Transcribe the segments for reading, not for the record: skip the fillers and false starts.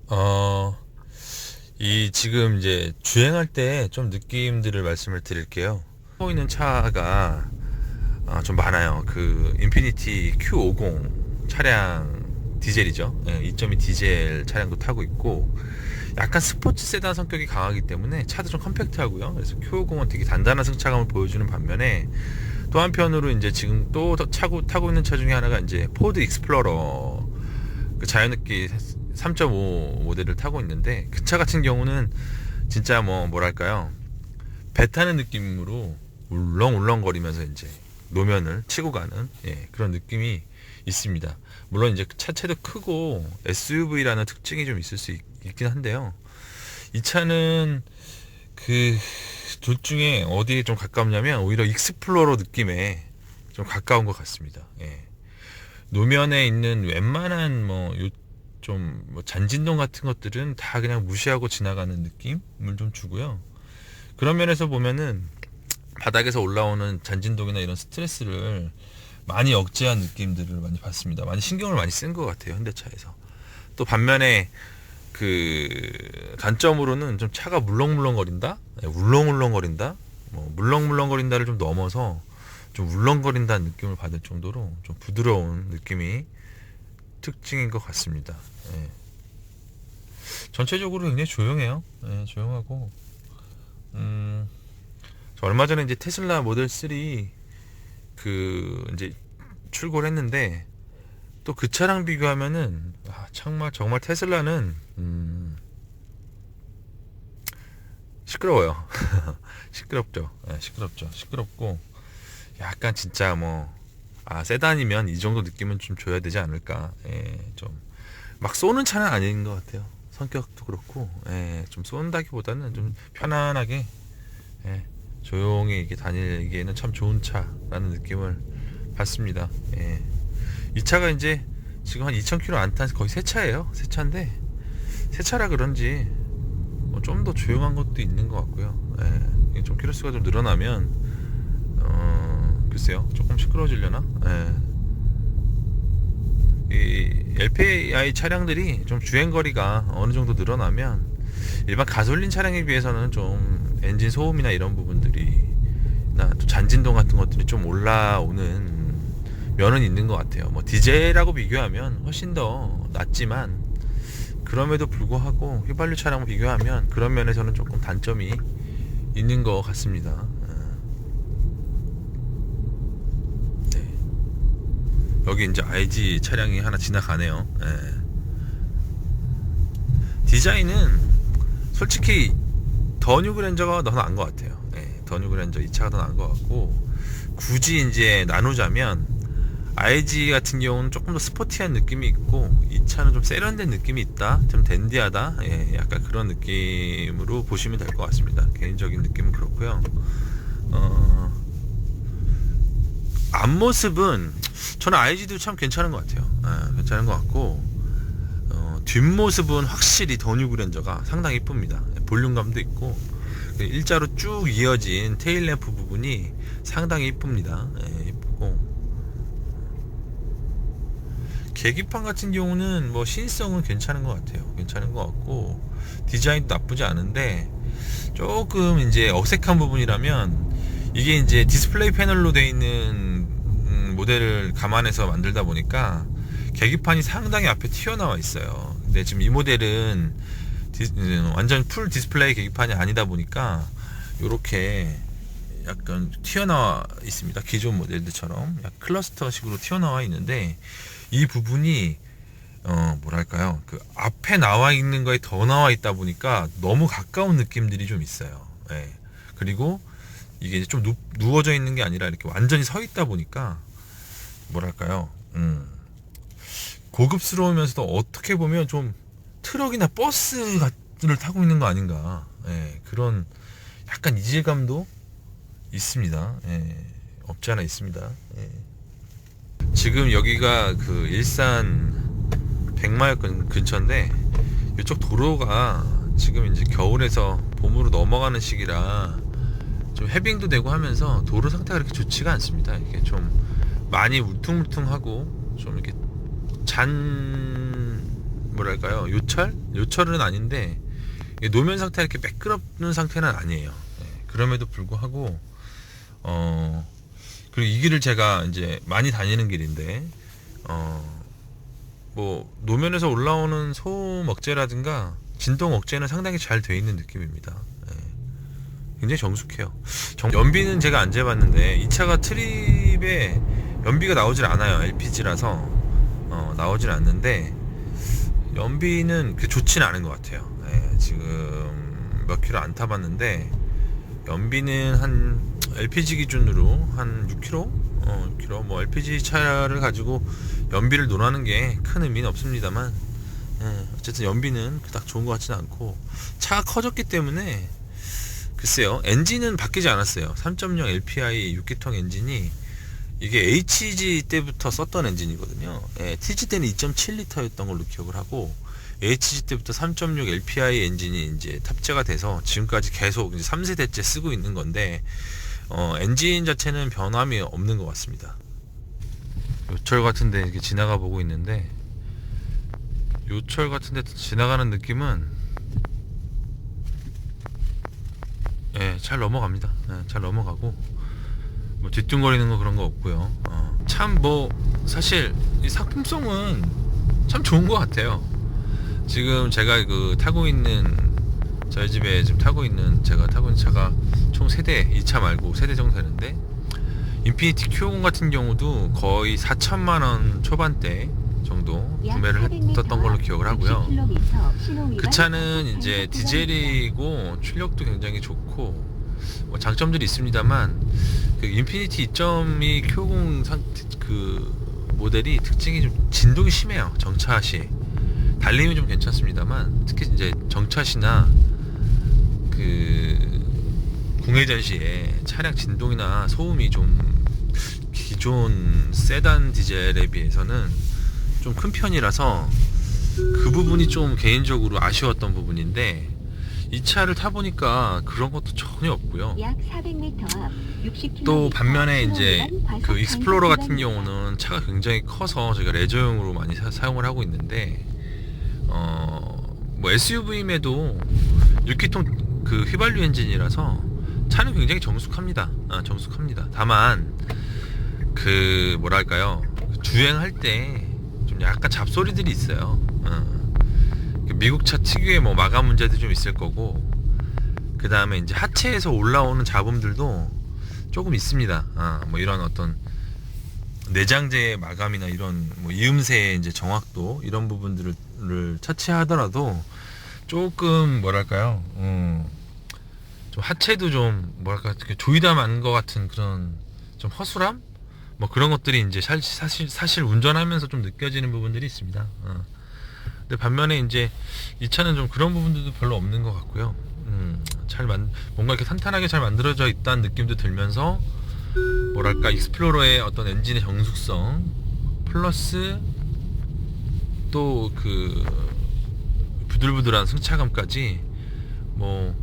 어, 이 지금 이제 주행할 때 좀 느낌들을 말씀을 드릴게요. 타고 있는 차가 좀 많아요. 그 인피니티 Q50 차량 디젤이죠. 예, 2.2 디젤 차량도 타고 있고 약간 스포츠 세단 성격이 강하기 때문에 차도 좀 컴팩트하고요. 그래서 Q50은 되게 단단한 승차감을 보여주는 반면에 또 한편으로 이제 지금 또 타고 있는 차 중에 하나가 이제 포드 익스플로러 그 자연흡기 3.5 모델을 타고 있는데 그 차 같은 경우는 진짜 뭐랄까요, 배 타는 느낌으로 울렁울렁거리면서 이제 노면을 치고 가는, 예, 그런 느낌이 있습니다. 물론 이제 차체도 크고 SUV라는 특징이 좀 있을 수 있긴 한데요. 이 차는 그 둘 중에 어디에 좀 가깝냐면 오히려 익스플로러 느낌에 좀 가까운 것 같습니다. 예. 노면에 있는 웬만한 좀뭐 잔진동 같은 것들은 다 그냥 무시하고 지나가는 느낌을 좀 주고요. 그런 면에서 보면은 바닥에서 올라오는 잔진동이나 이런 스트레스를 많이 억제한 느낌들을 많이 받습니다. 많이 신경을 많이 쓴 것 같아요, 현대차에서. 또 반면에 그 단점으로는 좀 차가 물렁물렁거린다, 울렁울렁거린다, 뭐 물렁물렁거린다를 좀 넘어서 좀 울렁거린다는 느낌을 받을 정도로 좀 부드러운 느낌이 특징인 것 같습니다. 예. 전체적으로 굉장히 조용해요. 예, 조용하고 음, 저 얼마 전에 이제 테슬라 모델 3 그 이제 출고를 했는데 또 그 차랑 비교하면은 정말 테슬라는 시끄러워요. 시끄럽죠. 예, 시끄럽죠. 시끄럽고 약간 진짜 세단이면 이 정도 느낌은 좀 줘야 되지 않을까. 예, 좀 막 쏘는 차는 아닌 것 같아요. 성격도 그렇고, 예, 좀 쏜다기보다는 좀 편안하게, 예, 조용히 이렇게 다니기에는 참 좋은 차라는 느낌을 받습니다. 예. 이 차가 이제 지금 한 2,000km 안 탄 거의 새 차예요. 새 차인데 새 차라 그런지 좀 더 조용한 것도 있는 것 같고요. 예. 좀 키로수가 좀 늘어나면 글쎄요, 조금 시끄러워지려나? 예. 이 LPI 차량들이 좀 주행거리가 어느 정도 늘어나면 일반 가솔린 차량에 비해서는 좀 엔진 소음이나 이런 부분들이 또 잔진동 같은 것들이 좀 올라오는 면은 있는 것 같아요. 뭐 디젤하고 비교하면 훨씬 더 낫지만 그럼에도 불구하고 휘발유 차량과 비교하면 그런 면에서는 조금 단점이 있는 것 같습니다. 네. 여기 이제 IG 차량이 하나 지나가네요. 예. 디자인은 솔직히 더 뉴그랜저가 더 나은 것 같아요. 예, 더 뉴그랜저 이 차가 더 나은 것 같고 굳이 이제 나누자면 IG 같은 경우는 조금 더 스포티한 느낌이 있고 이 차는 좀 세련된 느낌이 있다, 좀 댄디하다, 예, 약간 그런 느낌으로 보시면 될 것 같습니다. 개인적인 느낌은 그렇고요. 앞모습은 저는 IG도 참 괜찮은 것 같아요. 예, 괜찮은 것 같고 뒷모습은 확실히 더 뉴그랜저가 상당히 이쁩니다. 볼륨감도 있고 일자로 쭉 이어진 테일램프 부분이 상당히 이쁩니다. 예, 이쁘고 계기판 같은 경우는 뭐 신성은 괜찮은 것 같아요. 괜찮은 것 같고 디자인도 나쁘지 않은데 조금 이제 어색한 부분이라면 이게 이제 디스플레이 패널로 되어 있는 모델을 감안해서 만들다 보니까 계기판이 상당히 앞에 튀어나와 있어요. 근데 지금 이 모델은 완전 풀 디스플레이 계기판이 아니다 보니까 이렇게 약간 튀어나와 있습니다. 기존 모델들처럼 약간 클러스터식으로 튀어나와 있는데 이 부분이 뭐랄까요, 그 앞에 나와 있는 거에 더 나와 있다 보니까 너무 가까운 느낌들이 좀 있어요. 예. 그리고 이게 이제 좀 누워져 있는 게 아니라 이렇게 완전히 서 있다 보니까 뭐랄까요, 고급스러우면서도 어떻게 보면 좀 트럭이나 버스를 타고 있는 거 아닌가. 예. 그런 약간 이질감도 있습니다. 예. 없지 않아 있습니다. 예. 지금 여기가 그 일산 백마역 근처인데 이쪽 도로가 지금 이제 겨울에서 봄으로 넘어가는 시기라 좀 해빙도 되고 하면서 도로 상태가 그렇게 좋지가 않습니다. 이게 좀 많이 울퉁불퉁하고 좀 이렇게 뭐랄까요, 요철은 아닌데 노면 상태 이렇게 매끄럽는 상태는 아니에요. 그럼에도 불구하고 그리고 이 길을 제가 이제 많이 다니는 길인데 뭐 노면에서 올라오는 소음 억제라든가 진동 억제는 상당히 잘 돼 있는 느낌입니다. 굉장히 정숙해요. 연비는 제가 안 재봤는데 이 차가 트립에 연비가 나오질 않아요. LPG라서 나오질 않는데 연비는 좋지는 않은 것 같아요. 지금 몇 킬로 안 타봤는데 연비는 한 LPG 기준으로 한 6km? 6km. 뭐 LPG 차를 가지고 연비를 논하는 게 큰 의미는 없습니다만, 어쨌든 연비는 그닥 좋은 것 같지는 않고, 차가 커졌기 때문에 글쎄요, 엔진은 바뀌지 않았어요. 3.0 LPI 6기통 엔진이 이게 HG 때부터 썼던 엔진이거든요. TG 때는 2.7L였던 걸로 기억을 하고, HG 때부터 3.6 LPI 엔진이 이제 탑재가 돼서 지금까지 계속 이제 3세대째 쓰고 있는 건데, 엔진 자체는 변함이 없는 것 같습니다. 요철 같은데 이렇게 지나가 보고 있는데, 요철 같은데 지나가는 느낌은 잘 넘어갑니다. 잘 넘어가고 뭐 뒤뚱거리는 거 그런 거 없고요. 참 뭐 사실 이 상품성은 참 좋은 것 같아요. 지금 제가 타고 있는, 저희 집에 지금 제가 타고 있는 차가 총 세대, 이 차 말고 세대 정도 되는데, 인피니티 Q50 같은 경우도 거의 4천만원 초반대 정도 구매를 했었던 걸로 기억을 하고요. 그 차는 이제 디젤이고 출력도 굉장히 좋고 뭐 장점들이 있습니다만, 그 인피니티 2.2 Q50 그 모델이 특징이 좀 진동이 심해요. 정차시 달리면 좀 괜찮습니다만, 특히 이제 정차시나 그 공회전 시에 차량 진동이나 소음이 좀 기존 세단 디젤에 비해서는 좀 큰 편이라서 그 부분이 좀 개인적으로 아쉬웠던 부분인데, 이 차를 타보니까 그런 것도 전혀 없고요. 또 반면에 이제 그 익스플로러 같은 경우는 차가 굉장히 커서 저희가 레저용으로 많이 사용을 하고 있는데, 뭐 SUV임에도 6기통 그 휘발유 엔진이라서 차는 굉장히 정숙합니다. 정숙합니다. 다만 그 뭐랄까요, 주행할 때 좀 약간 잡소리들이 있어요. 미국 차 특유의 뭐 마감 문제도 좀 있을 거고, 그 다음에 이제 하체에서 올라오는 잡음들도 조금 있습니다. 뭐 이런 어떤 내장재의 마감이나 이런 뭐 이음새의 이제 정확도, 이런 부분들을 차치하더라도 조금 뭐랄까요, 좀 하체도 좀 뭐랄까 조이담한 것 같은 그런 좀 허술함, 뭐 그런 것들이 이제 사실 운전하면서 좀 느껴지는 부분들이 있습니다. 근데 반면에 이제 이 차는 좀 그런 부분들도 별로 없는 것 같고요. 뭔가 이렇게 탄탄하게 잘 만들어져 있다는 느낌도 들면서, 뭐랄까 익스플로러의 어떤 엔진의 정숙성 플러스 또 그 부들부들한 승차감까지, 뭐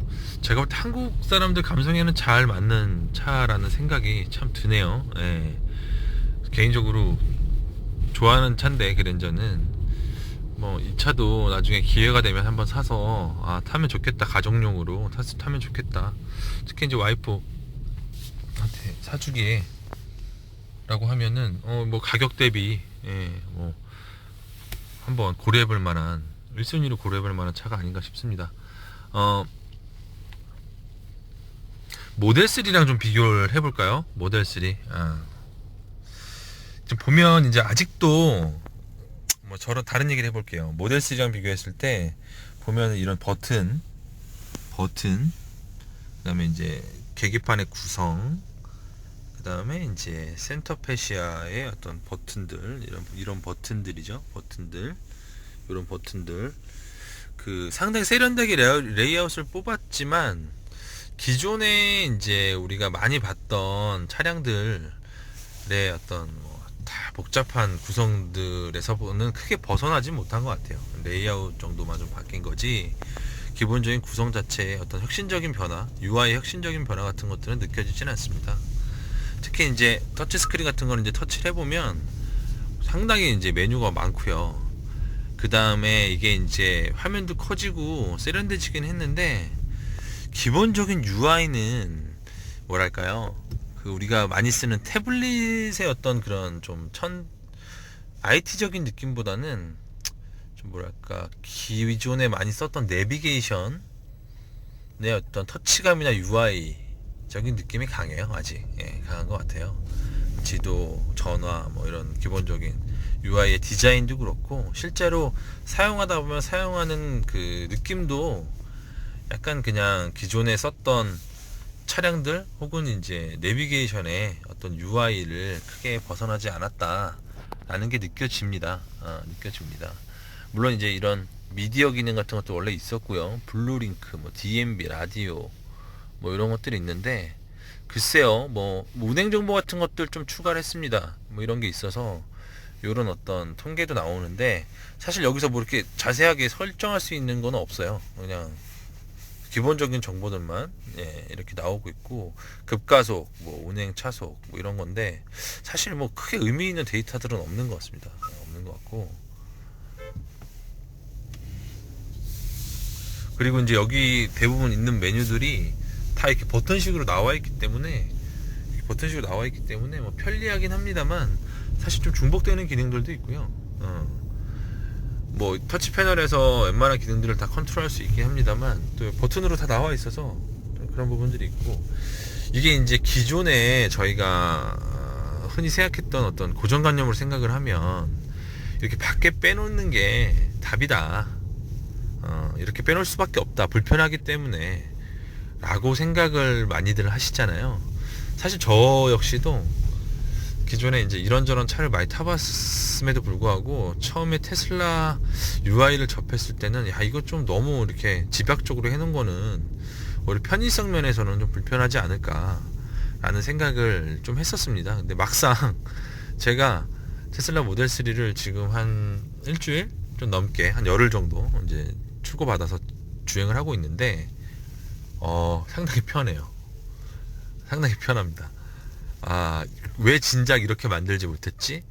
제가 볼 때 한국 사람들 감성에는 잘 맞는 차라는 생각이 참 드네요. 개인적으로 좋아하는 차인데, 그랜저는 뭐 이 차도 나중에 기회가 되면 한번 사서 타면 좋겠다, 가정용으로 타면 좋겠다, 특히 이제 와이프한테 사주기에 라고 하면은 뭐 가격 대비 뭐 한번 고려해볼 만한, 1순위로 고려해볼 만한 차가 아닌가 싶습니다. 모델 3랑 좀 비교를 해볼까요? 모델 3. 지금 보면 이제 아직도 뭐 저런 다른 얘기를 해볼게요. 모델 3랑 비교했을 때 보면 이런 버튼, 그다음에 이제 계기판의 구성, 그다음에 이제 센터 패시아의 어떤 버튼들, 이런 버튼들이죠. 이런 버튼들, 그 상당히 세련되게 레이아웃을 뽑았지만, 기존에 이제 우리가 많이 봤던 차량들의 어떤 다 복잡한 구성들에서는 크게 벗어나지 못한 것 같아요. 레이아웃 정도만 좀 바뀐 거지, 기본적인 구성 자체의 어떤 혁신적인 변화, UI 혁신적인 변화 같은 것들은 느껴지진 않습니다. 특히 이제 터치 스크린 같은 거는 이제 터치를 해보면 상당히 이제 메뉴가 많고요. 그 다음에 이게 이제 화면도 커지고 세련돼지긴 했는데, 기본적인 UI는 뭐랄까요, 그 우리가 많이 쓰는 태블릿의 어떤 그런 좀 IT적인 느낌보다는 좀 뭐랄까, 기존에 많이 썼던 내비게이션의 어떤 터치감이나 UI적인 느낌이 강해요. 아직 강한 것 같아요. 지도, 전화, 뭐 이런 기본적인 UI의 디자인도 그렇고, 실제로 사용하다 보면 사용하는 그 느낌도 약간 그냥 기존에 썼던 차량들 혹은 이제 내비게이션의 어떤 UI를 크게 벗어나지 않았다라는 게 느껴집니다. 느껴집니다. 물론 이제 이런 미디어 기능 같은 것도 원래 있었고요. 블루링크, 뭐 DMB, 라디오, 뭐 이런 것들이 있는데, 글쎄요, 뭐 운행 정보 같은 것들 좀 추가를 했습니다. 뭐 이런 게 있어서 이런 어떤 통계도 나오는데, 사실 여기서 뭐 이렇게 자세하게 설정할 수 있는 건 없어요. 그냥 기본적인 정보들만 이렇게 나오고 있고, 급가속, 뭐 운행 차속, 뭐 이런 건데, 사실 뭐 크게 의미 있는 데이터들은 없는 것 같습니다. 없는 것 같고, 그리고 이제 여기 대부분 있는 메뉴들이 다 이렇게 버튼식으로 나와 있기 때문에, 뭐 편리하긴 합니다만, 사실 좀 중복되는 기능들도 있고요. 뭐 터치 패널에서 웬만한 기능들을 다 컨트롤할 수 있긴 합니다만, 또 버튼으로 다 나와 있어서 그런 부분들이 있고, 이게 이제 기존에 저희가 흔히 생각했던 어떤 고정관념으로 생각을 하면, 이렇게 밖에 빼놓는 게 답이다, 이렇게 빼놓을 수밖에 없다, 불편하기 때문에, 라고 생각을 많이들 하시잖아요. 사실 저 역시도 기존에 이제 이런저런 차를 많이 타봤음에도 불구하고, 처음에 테슬라 UI를 접했을 때는, 야, 이거 좀 너무 이렇게 집약적으로 해놓은 거는 오히려 편의성 면에서는 좀 불편하지 않을까 라는 생각을 좀 했었습니다. 근데 막상 제가 테슬라 모델 3를 지금 한 일주일 좀 넘게, 한 열흘 정도 이제 출고받아서 주행을 하고 있는데, 상당히 편해요. 상당히 편합니다. 왜 진작 이렇게 만들지 못했지?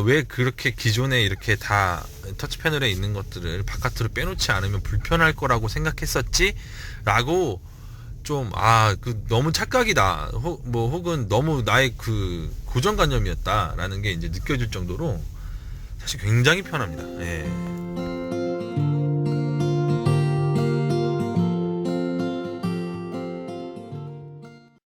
왜 그렇게 기존에 이렇게 다 터치 패널에 있는 것들을 바깥으로 빼놓지 않으면 불편할 거라고 생각했었지? 라고 좀, 너무 착각이다. 혹은 너무 나의 그 고정관념이었다. 라는 게 이제 느껴질 정도로 사실 굉장히 편합니다. 예.